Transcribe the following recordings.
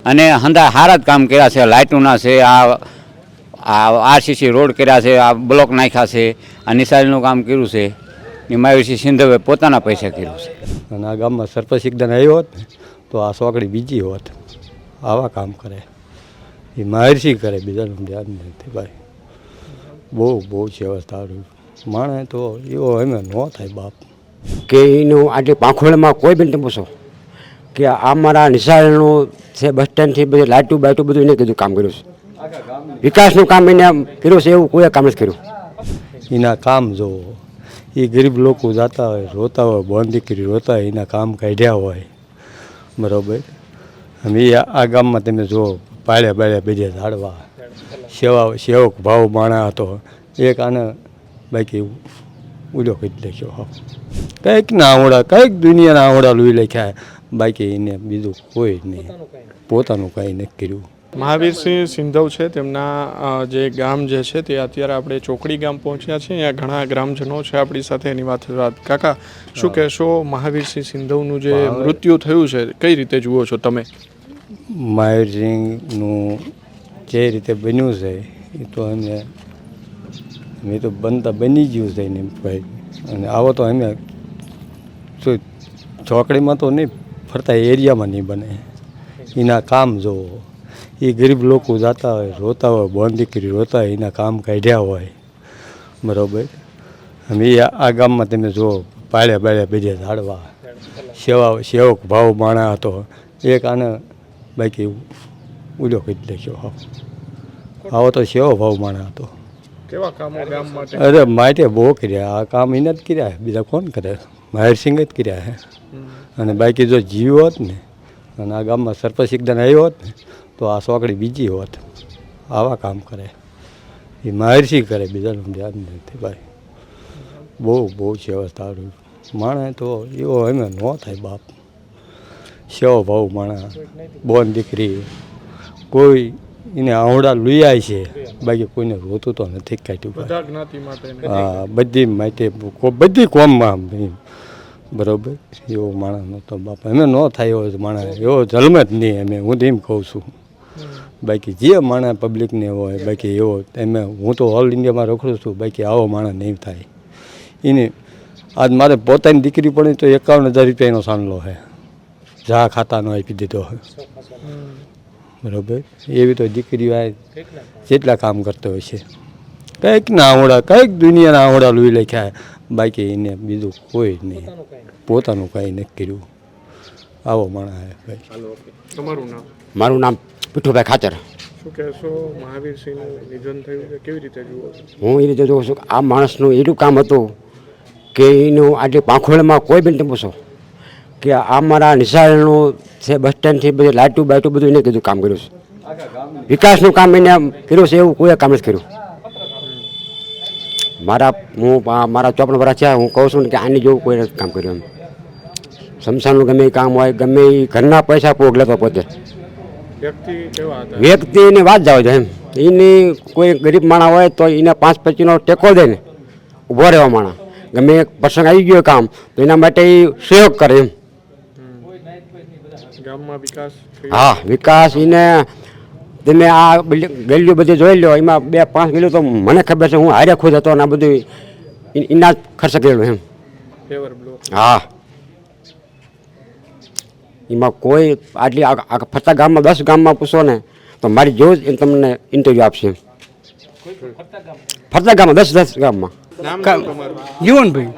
અને હંધા હારા જ કામ કર્યા છે, લાઇટોના છે, આ આરસીસી રોડ કર્યા છે, આ બ્લોક નાખ્યા છે, આ નિશાળીનું કામ કર્યું છે એ મહાવીરસિંહ સિંધવે પોતાના પૈસા કર્યું છે. અને આ ગામમાં સરપંચ એકદમ આવ્યો હોત ને તો આ ચોકડી બીજી હોત. આવા કામ કરે એ મહાવીરસિંહ કરે, બીજાનું ધ્યાન નથી ભાઈ. બહુ છે અવસ્થા માણે તો એવો એમ ન થાય બાપ કે એનું આજે પાંખોળમાં કોઈ બી તમે પૂછો કે આ મારા નિશાળનું છે, બસ સ્ટેન્ડથી બધું લાઇટું બાઇટું બધું એને કીધું કામ કર્યું છે. વિકાસનું કામ એને કર્યું છે એવું કોઈ કામ નથી કર્યું. એના કામ જોવો, એ ગરીબ લોકો જતા હોય, રોતા હોય, બોન દીકરી રોતા હોય, એના કામ કાઢ્યા હોય બરાબર. અમે આ ગામમાં તમે જુઓ પાળ્યા બીજે ઝાડવા સેવક ભાવ માણા હતો એક આને બાકી ઉડો કરી લખ્યો. કંઈક ના આવડા, કંઈક દુનિયાના આવડા લઈ લખ્યા, બાકી એને બીજું કોઈ નહીં, પોતાનું કાંઈ નથી કર્યું. મહાવીરસિંહ સિંધવ છે, તેમના જે ગામ જે છે તે અત્યારે આપણે ચોકડી ગામ પહોંચ્યા છીએ. અહીંયા ઘણા ગ્રામજનો છે આપણી સાથે, એની વાત. કાકા, શું કહેશો મહાવીરસિંહ સિંધવનું જે મૃત્યુ થયું છે કઈ રીતે જુઓ છો તમે? મહાવીરસિંહનું જે રીતે બન્યું છે એ તો અમે તો બની ગયું છે એને ભાઈ. અને આવો તો અમે ચોકડીમાં તો નહીં ફરતા એરિયામાં નહીં બને. એના કામ જોવો, એ ગરીબ લોકો જતા હોય, રોતા હોય, બોન દીકરી રોતા હોય, એના કામ કાઢ્યા હોય બરાબર. અમે આ ગામમાં તમે જુઓ પાળ્યા બીજે ઝાડવા સેવક ભાવ માણા હતો એક આને બાકી ઉડો કરી લખ્યો. આવો તો સેવો ભાવ માણા હતો. કેવા કામો ગામ માટે? અરે માટે બહુ કર્યા. આ કામ એને જ કર્યા, બીજા કોણ કરે? મહાવીરસિંહ જ કર્યા હે. અને બાકી જો જીવ્યો હોત ને અને આ ગામમાં સરપંચ એકદમ આવ્યો હોત ને તો આ ચોકડી બીજી હોત. આવા કામ કરે એ મહાવીરસિંહ કરે, બીજાનું ધ્યાન નથી ભાઈ. બહુ છે અવસ્થા માણે તો એવો એમ ન થાય બાપ. સેવો ભાવ માણા, બોન દીકરી કોઈ એને આવડા લુયા છે, બાકી કોઈને રોતું તો નથી કાઢ્યું. હા, બધી માટે બધી કોમમાં બરાબર એવો માણસ નહોતો બાપ. અમે ન થાય એવો માણસ, એવો જન્મ જ નહીં. અમે હું તો એમ કહું છું. બાકી જે માણસ પબ્લિકને હોય બાકી એવો એમે હું તો ઓલ ઇન્ડિયામાં રખડું છું, બાકી આવો માણસ નહીં થાય. એને આજ મારે પોતાની દીકરી પણ તો 51,000 રૂપિયાનો સાંડલો છે, જા ખાતાનો આપી દીધો હોય બરાબર. એવી તો દીકરીઓ આ જેટલા કામ કરતો હોય છે, કંઈક ના આવડા, કંઈક દુનિયાના આવડા લઈ લખ્યા, બાકી એને બીજું કોઈ નહીં, પોતાનું કાંઈ નથી કર્યું. આવો માણસ ભાઈ. તમારું નામ? મારું નામ પીઠુભાઈ ખાચર. શું કહેશો મહાવીરસિંહનું નિધન થયું છે, કેવી રીતે જુઓ છો? હું એ રીતે જોઉં છું કે આ માણસનું એટલું કામ હતું કે એનું આજે પાંખોળમાં કોઈ બી તમે પૂછો કે આ મારા નિશાળનું છે, બસ સ્ટેન્ડથી બધું લાઇટું બાઇટું બધું એને કીધું કામ કર્યું છે. વિકાસનું કામ એને કર્યું છે એવું કોઈ કામ નથી કર્યું. મારા ચોપડા ભરા છે, હું કહું છું ને કે આની જેવું કોઈ નથી કામ કર્યું. એમ શમશાનનું ગમે એ કામ હોય, ગમે એ ઘરના પૈસા પોગ લેતો પોતે. વ્યક્તિની વાત જાવ છે એમ. એની કોઈ ગરીબ માણસ હોય તો એને 5-25નો ટેકો દે ને ઊભો રહેવા માણસ. ગમે એક પ્રસંગ આવી ગયો કામ તો એના માટે એ સહયોગ કરે એમ. ગામમાં વિકાસ? હા, વિકાસ એને તમે આ ગલીઓ બધી જોઈ લો, એમાં 2-5 ગલીઓ તો મને ખબર છે, હું હારે ખુદ હતો અને આ બધું એના ખર્ચ કરેલું એમ. હા, એમાં કોઈ આટલી ફરતા ગામમાં 10 ગામમાં પૂછો ને તો મારી જેવું જ તમને ઇન્ટરવ્યૂ આપશે. ફરતા ગામમાં 10 ગામમાં. જીવનભાઈ.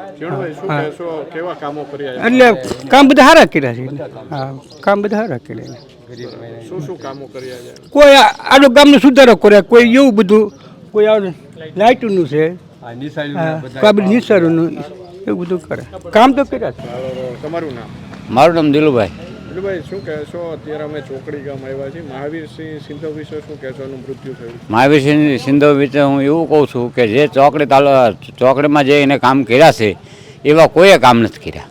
એટલે કામ બધા સારા કર્યા છે. હા, કામ બધા સારા કર્યા. શું કામો કર્યા છે? કોઈ આડો ગામનો સુધારો કર્યા, કોઈ એવું બધું, કોઈ લાઇટનું છે, નિશાળનું એવું બધું કરે. કામ તો કર્યા છે. તમારું નામ? મારું નામ દિલુભાઈ. દિલુભાઈ, શું કહેશો? અત્યારે અમે ચોકડી ગામ આવ્યા છીએ. મહાવીરસિંહ સિંધવ વિશે શું કહેશો? એનું મૃત્યુ થયું. મહાવીરસિંહ સિંધવ વિશે હું એવું કહું છું કે જે ચોકડીમાં જે એને કામ કર્યા છે એવા કોઈએ કામ નથી કર્યા.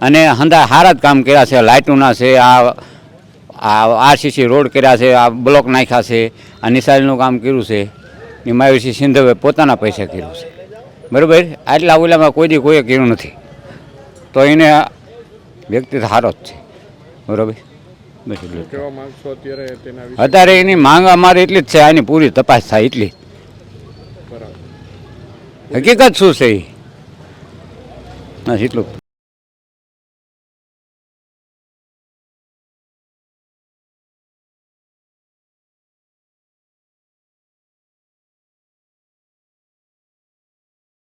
અને હંધા હારા જ કામ કર્યા છે, લાઇટોના છે, આ આરસીસી રોડ કર્યા છે, આ બ્લોક નાખ્યા છે, આ નિશાળીનું કામ કર્યું છે એ મહાવીરસિંહ સિંધવે પોતાના પૈસા કર્યું છે બરાબર. આટલા ઓલામાં કોઈએ કર્યું નથી, તો એને વ્યક્તિ સારો જ છે બરાબર. બસ એટલું જ. કેવા માંગશો અત્યારે તેના વિશે? અત્યારે એની માંગ અમારે એટલી જ છે, આની પૂરી તપાસ થાય એટલી. બરાબર. હકીકત શું છે એ બસ એટલું.